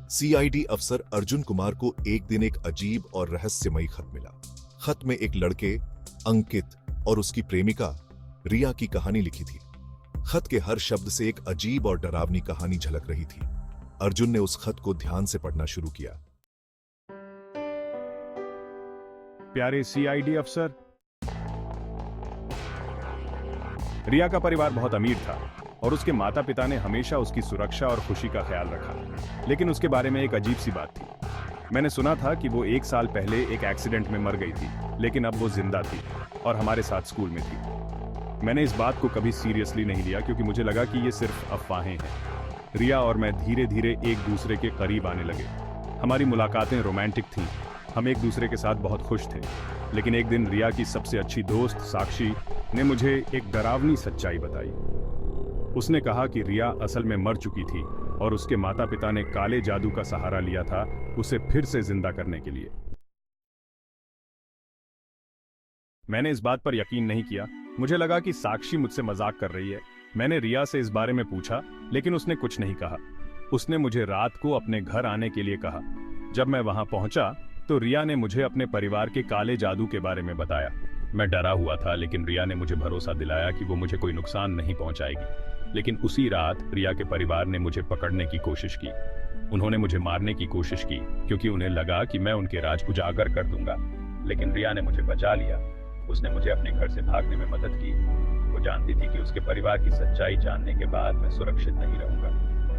CID अफसर अर्जुन कुमार को एक दिन एक अजीब और रहस्यमयी खत मिला। खत में एक लड़के अंकित और उसकी प्रेमिका रिया की कहानी लिखी थी। खत के हर शब्द से एक अजीब और डरावनी कहानी झलक रही थी। अर्जुन ने उस खत को ध्यान से पढ़ना शुरू किया। प्यारे सीआईडी अफसर, रिया का परिवार बहुत अमीर था और उसके माता पिता ने हमेशा उसकी सुरक्षा और खुशी का ख्याल रखा। लेकिन उसके बारे में एक अजीब सी बात थी। मैंने सुना था कि वो 1 साल पहले एक एक्सीडेंट में मर गई थी, लेकिन अब वो जिंदा थी और हमारे साथ स्कूल में थी। मैंने इस बात को कभी सीरियसली नहीं लिया क्योंकि मुझे लगा कि ये सिर्फ अफवाहें हैं। रिया और मैं धीरे धीरे एक दूसरे के करीब आने लगे। हमारी मुलाकातें रोमांटिक थीं। हम एक दूसरे के साथ बहुत खुश थे। लेकिन एक दिन रिया की सबसे अच्छी दोस्त साक्षी ने मुझे एक डरावनी सच्चाई बताई। उसने कहा कि रिया असल में मर चुकी थी और उसके माता पिता ने काले जादू का सहारा लिया था उसे फिर से जिंदा करने के लिए। मैंने इस बात पर यकीन नहीं किया। मुझे लगा कि साक्षी मुझसे मजाक कर रही है। मैंने रिया से इस बारे में पूछा, लेकिन उसने कुछ नहीं कहा। उसने मुझे रात को अपने घर आने के लिए कहा। जब मैं वहां पहुंचा तो रिया ने मुझे अपने परिवार के काले जादू के बारे में बताया। मैं डरा हुआ था, लेकिन रिया ने मुझे भरोसा दिलाया कि वो मुझे कोई नुकसान नहीं पहुंचाएगी। लेकिन उसी रात रिया के परिवार ने मुझे पकड़ने की कोशिश की। उन्होंने मुझे मारने की कोशिश की क्योंकि उन्हें लगा कि मैं उनके राज उजागर कर दूंगा। लेकिन रिया ने मुझे बचा लिया। उसने मुझे अपने घर से भागने में मदद की। वो जानती थी कि उसके परिवार की सच्चाई जानने के बाद मैं सुरक्षित नहीं रहूंगा।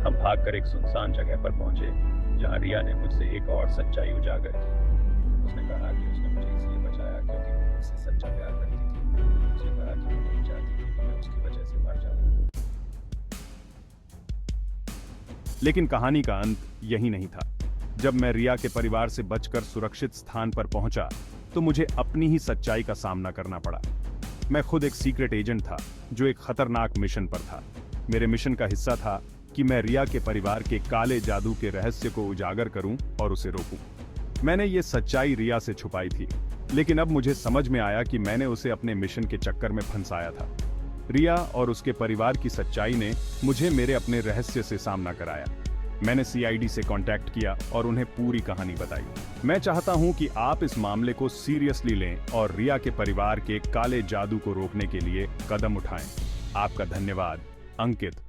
हम भागकर एक सुनसान जगह पर पहुंचे जहां रिया ने मुझसे एक और सच्चाई उजागर की। उसने कहा कि उसने मुझे इसलिए बचाया क्योंकि वो मुझसे सच्चा प्यार करती थी। उसने कहा कि वो नहीं चाहती थी कि मैं उसकी वजह से मर जाऊं। लेकिन कहानी का अंत यही नहीं था। जब मैं रिया के परिवार से बचकर सुरक्षित स्थान पर पहुंचा तो मुझे अपनी ही सच्चाई का सामना करना पड़ा। मैं खुद एक सीक्रेट एजेंट था जो एक खतरनाक मिशन पर था। मेरे मिशन का हिस्सा था कि मैं रिया के परिवार के काले जादू के रहस्य को उजागर करूं और उसे रोकूं। मैंने ये सच्चाई रिया से छुपाई थी, लेकिन अब मुझे समझ में आया कि मैंने उसे अपने मिशन के चक्कर में फंसाया था। रिया और उसके परिवार की सच्चाई ने मुझे मेरे अपने रहस्य से सामना कराया। मैंने सीआईडी से कांटेक्ट किया और उन्हें पूरी कहानी बताई। मैं चाहता हूं कि आप इस मामले को सीरियसली लें और रिया के परिवार के काले जादू को रोकने के लिए कदम उठाएं। आपका धन्यवाद, अंकित।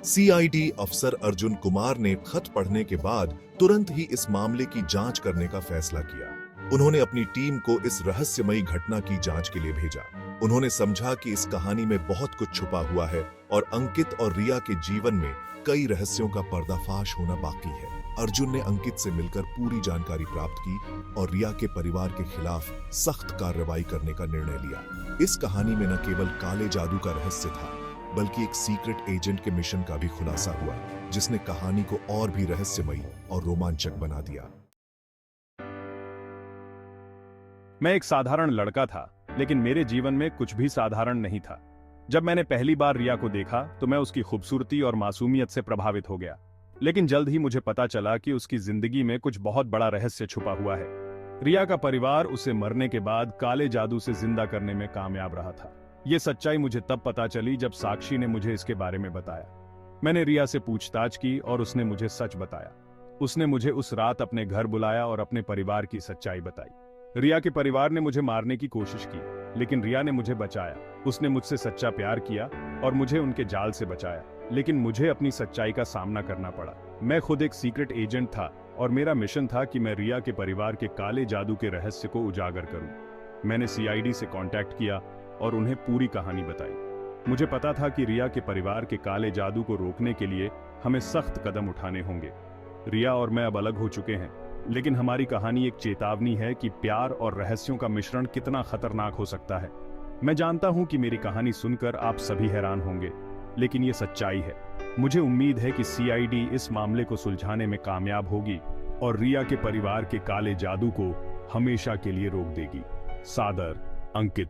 सीआईडी अफसर अर्जुन कुमार ने खत पढ़ने के बाद तुरंत ही इस मामले की जांच करने का फैसला किया। उन्होंने अपनी टीम को इस रहस्यमयी घटना की जांच के लिए भेजा। उन्होंने समझा कि इस कहानी में बहुत कुछ छुपा हुआ है और अंकित और रिया के जीवन में कई रहस्यों का पर्दाफाश होना बाकी है। अर्जुन ने अंकित से मिलकर पूरी जानकारी प्राप्त की और रिया के परिवार के खिलाफ सख्त कार्रवाई करने का निर्णय लिया। इस कहानी में न केवल काले जादू का रहस्य था, बल्कि एक सीक्रेट एजेंट के मिशन का भी खुलासा हुआ, जिसने कहानी को और भी रहस्यमयी और रोमांचक बना दिया। मैं एक साधारण लड़का था, लेकिन मेरे जीवन में कुछ भी साधारण नहीं था। जब मैंने पहली बार रिया को देखा तो मैं उसकी खूबसूरती और मासूमियत से प्रभावित हो गया। लेकिन जल्द ही मुझे पता चला कि उसकी जिंदगी में कुछ बहुत बड़ा रहस्य छुपा हुआ है। रिया का परिवार उसे मरने के बाद काले जादू से जिंदा करने में कामयाब रहा था। ये सच्चाई मुझे तब पता चली जब साक्षी ने मुझे इसके बारे में बताया। मैंने रिया से पूछताछ की और उसने मुझे सच बताया। उसने मुझे उस रात अपने घर बुलाया और अपने परिवार की सच्चाई बताई। रिया के परिवार ने मुझे मारने की कोशिश की, लेकिन रिया ने मुझे बचाया। उसने मुझसे सच्चा प्यार किया और मुझे उनके जाल से बचाया। लेकिन मुझे अपनी सच्चाई का सामना करना पड़ा। मैं खुद एक सीक्रेट एजेंट था और मेरा मिशन था कि मैं रिया के परिवार के काले जादू के रहस्य को उजागर करूं। मैंने सीआईडी से कांटेक्ट किया और उन्हें पूरी कहानी बताई। मुझे पता था कि रिया के परिवार के काले जादू को रोकने के लिए हमें सख्त कदम उठाने होंगे। रिया और मैं अब अलग हो चुके हैं, लेकिन हमारी कहानी एक चेतावनी है कि प्यार और रहस्यों का मिश्रण कितना खतरनाक हो सकता है। मैं जानता हूं कि मेरी कहानी सुनकर आप सभी हैरान होंगे, लेकिन ये सच्चाई है। मुझे उम्मीद है कि सीआईडी इस मामले को सुलझाने में कामयाब होगी और रिया के परिवार के काले जादू को हमेशा के लिए रोक देगी। सादर, अंकित।